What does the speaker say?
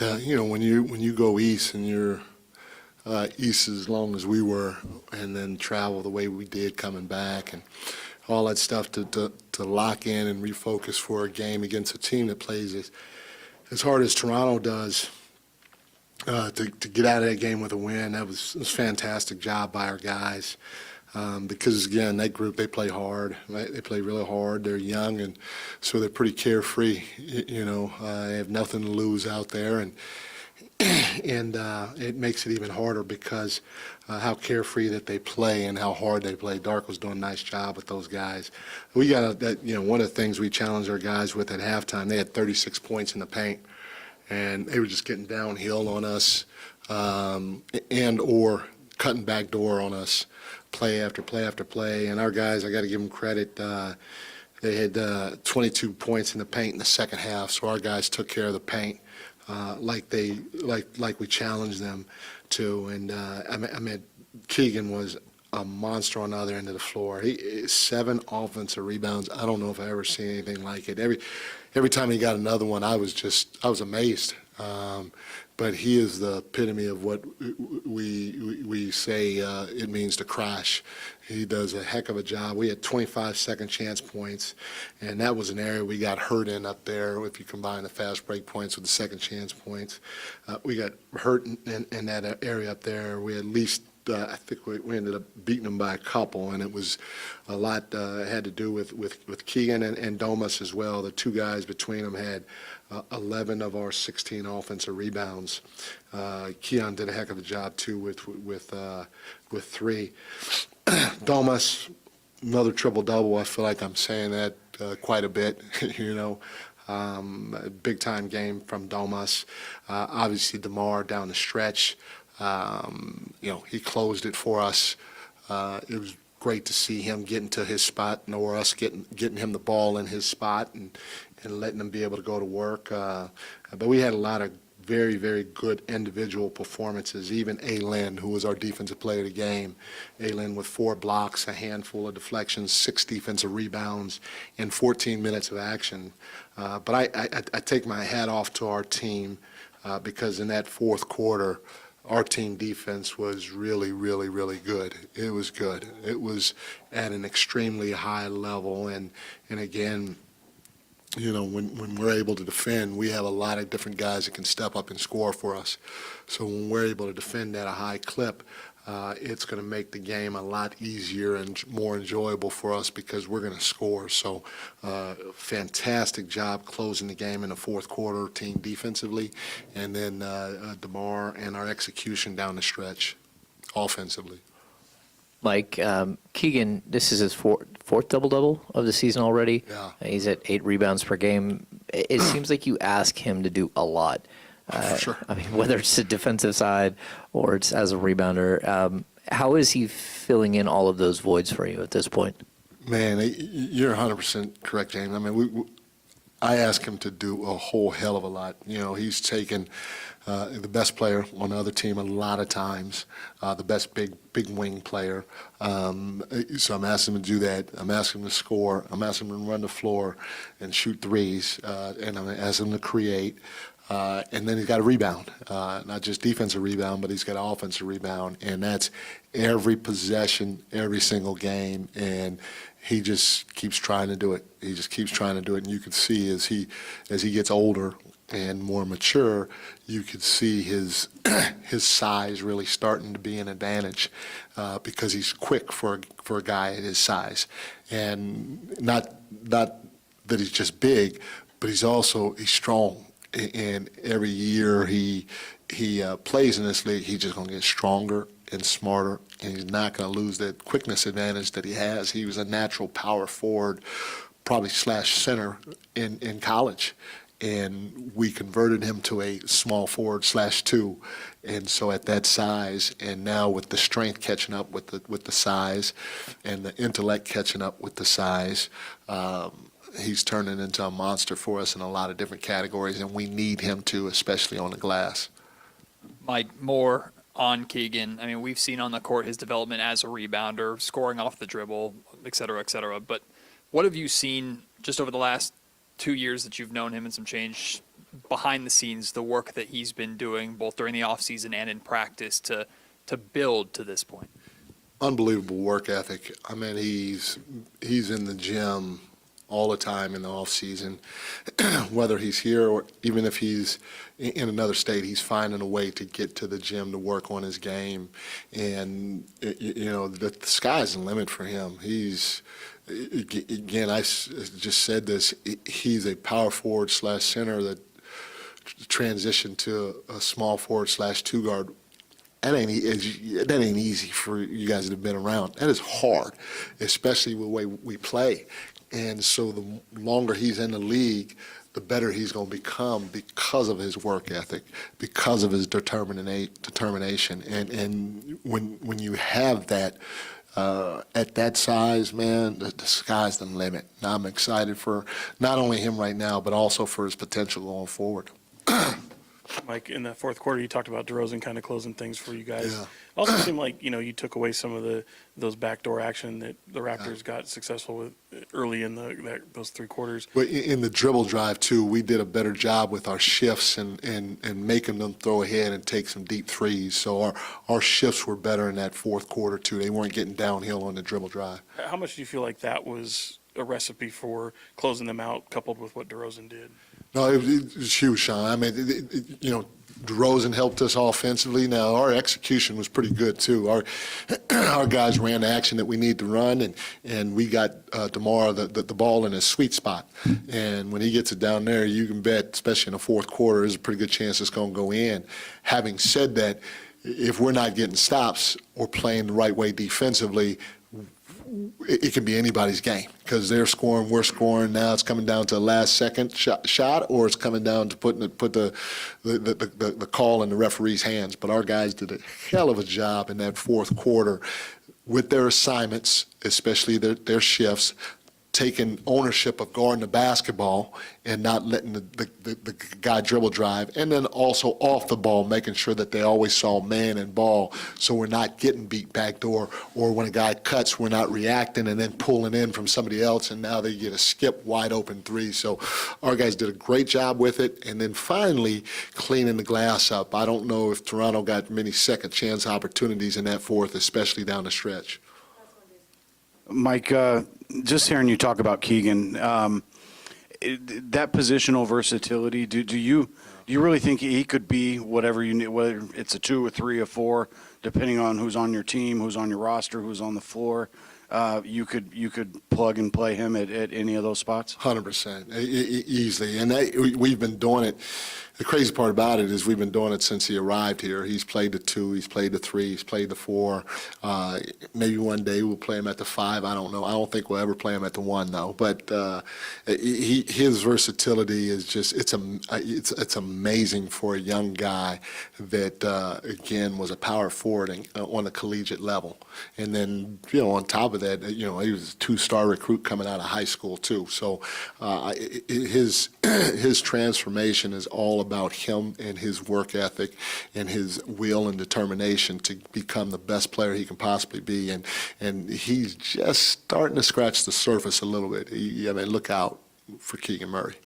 when you go east and you're east as long as we were, and then travel the way we did coming back, and all that stuff to lock in and refocus for a game against a team that plays as hard as Toronto does, to get out of that game with a win. It was a fantastic job by our guys, because, again, that group, they play hard. They play really hard. They're young, and so they're pretty carefree. They have nothing to lose out there, and it makes it even harder because how carefree that they play and how hard they play. Darko's doing a nice job with those guys. We got one of the things we challenged our guys with at halftime, they had 36 points in the paint, and they were just getting downhill on us, and or cutting back door on us, play after play after play. And our guys, I got to give them credit. They had 22 points in the paint in the second half, so our guys took care of the paint. Like we challenged them to, and I mean, Keegan was a monster on the other end of the floor. 7 offensive rebounds. I don't know if I ever seen anything like it. Every time he got another one, I was amazed. But he is the epitome of what we say it means to crash. He does a heck of a job. We had 25 second chance points, and that was an area we got hurt in up there. If you combine the fast break points with the second chance points, we got hurt in that area up there. We at least I think we ended up beating them by a couple, and it was a lot had to do with Keegan and Domas as well. The two guys between them had 11 of our 16 offensive rebounds. Keon did a heck of a job too with 3. Domas, another triple-double. I feel like I'm saying that quite a bit, a big-time game from Domas. Obviously, DeMar down the stretch. He closed it for us. It was great to see him getting to his spot, or us getting him the ball in his spot and letting him be able to go to work. But we had a lot of very, very good individual performances. Even Lynn, who was our defensive player of the game. Lynn with 4 blocks, a handful of deflections, 6 defensive rebounds, and 14 minutes of action. But I take my hat off to our team because in that fourth quarter, our team defense was really, really, really good. It was good. It was at an extremely high level. And again, when we're able to defend, we have a lot of different guys that can step up and score for us. So when we're able to defend at a high clip, it's going to make the game a lot easier and more enjoyable for us because we're going to score. So fantastic job closing the game in the fourth quarter, team defensively, and then DeMar and our execution down the stretch offensively. Mike, Keegan, this is his fourth double-double of the season already. Yeah. He's at 8 rebounds per game. It seems like you ask him to do a lot. For sure. I mean, whether it's the defensive side or it's as a rebounder, how is he filling in all of those voids for you at this point? Man, you're 100% correct, James. I mean, I ask him to do a whole hell of a lot. He's taken the best player on the other team a lot of times, the best big wing player. So I'm asking him to do that. I'm asking him to score. I'm asking him to run the floor and shoot threes, and I'm asking him to create. And then he's got a rebound, not just defensive rebound, but he's got an offensive rebound, and that's every possession, every single game, and he just keeps trying to do it. He just keeps trying to do it, and you can see as he gets older and more mature, you could see his size really starting to be an advantage because he's quick for a guy at his size, and not that he's just big, but he's strong. And every year he plays in this league, he's just going to get stronger and smarter, and he's not going to lose that quickness advantage that he has. He was a natural power forward, probably slash center in college, and we converted him to a small forward slash 2. And so at that size, and now with the strength catching up with the size, and the intellect catching up with the size, he's turning into a monster for us in a lot of different categories, and we need him to, especially on the glass. Mike, more on Keegan. I mean, we've seen on the court his development as a rebounder, scoring off the dribble, et cetera, et cetera. But what have you seen just over the last 2 years that you've known him and some change behind the scenes, the work that he's been doing both during the offseason and in practice to build to this point? Unbelievable work ethic. I mean, he's in the gym all the time in the off season, whether he's here or even if he's in another state, he's finding a way to get to the gym to work on his game. And the sky's the limit for him. He's, again, I just said this, he's a power forward / center that transitioned to a small forward / two guard. That ain't easy for you guys that have been around. That is hard, especially with the way we play. And so the longer he's in the league, the better he's going to become because of his work ethic, because of his determination. And when you have that at that size, man, the sky's the limit. And I'm excited for not only him right now, but also for his potential going forward. Mike, in the fourth quarter, you talked about DeRozan kind of closing things for you guys. Yeah. It also seemed like, you took away some of those backdoor action that the Raptors got successful with early in those 3 quarters. But in the dribble drive, too, we did a better job with our shifts and making them throw ahead and take some deep threes. So our shifts were better in that fourth quarter, too. They weren't getting downhill on the dribble drive. How much do you feel like that was a recipe for closing them out, coupled with what DeRozan did? No, it was huge, Sean. I mean, DeRozan helped us offensively. Now, our execution was pretty good, too. Our guys ran the action that we need to run, and we got DeMar the ball in his sweet spot. And when he gets it down there, you can bet, especially in the fourth quarter, there's a pretty good chance it's going to go in. Having said that, if we're not getting stops or playing the right way defensively, it can be anybody's game because they're scoring, we're scoring. Now it's coming down to a last-second shot, or it's coming down to put the call in the referee's hands. But our guys did a hell of a job in that fourth quarter with their assignments, especially their shifts, taking ownership of guarding the basketball and not letting the guy dribble drive, and then also off the ball, making sure that they always saw man and ball, so we're not getting beat backdoor, or when a guy cuts, we're not reacting and then pulling in from somebody else, and now they get a skip wide open 3. So our guys did a great job with it, and then finally cleaning the glass up. I don't know if Toronto got many second chance opportunities in that fourth, especially down the stretch. Mike, just hearing you talk about Keegan, that positional versatility, do you really think he could be whatever you need, whether it's a 2 or 3 or 4, depending on who's on your team, who's on your roster, who's on the floor? You could plug and play him at any of those spots? 100%, easily. And we've been doing it. The crazy part about it is we've been doing it since he arrived here. He's played the 2, he's played the 3, he's played the 4. Maybe one day we'll play him at the 5. I don't know. I don't think we'll ever play him at the 1, though. But his versatility is just it's amazing for a young guy that again was a power forward on the collegiate level. And then on top of that, he was a 2-star recruit coming out of high school too. So his transformation is all about him and his work ethic and his will and determination to become the best player he can possibly be. And he's just starting to scratch the surface a little bit. I mean, look out for Keegan Murray.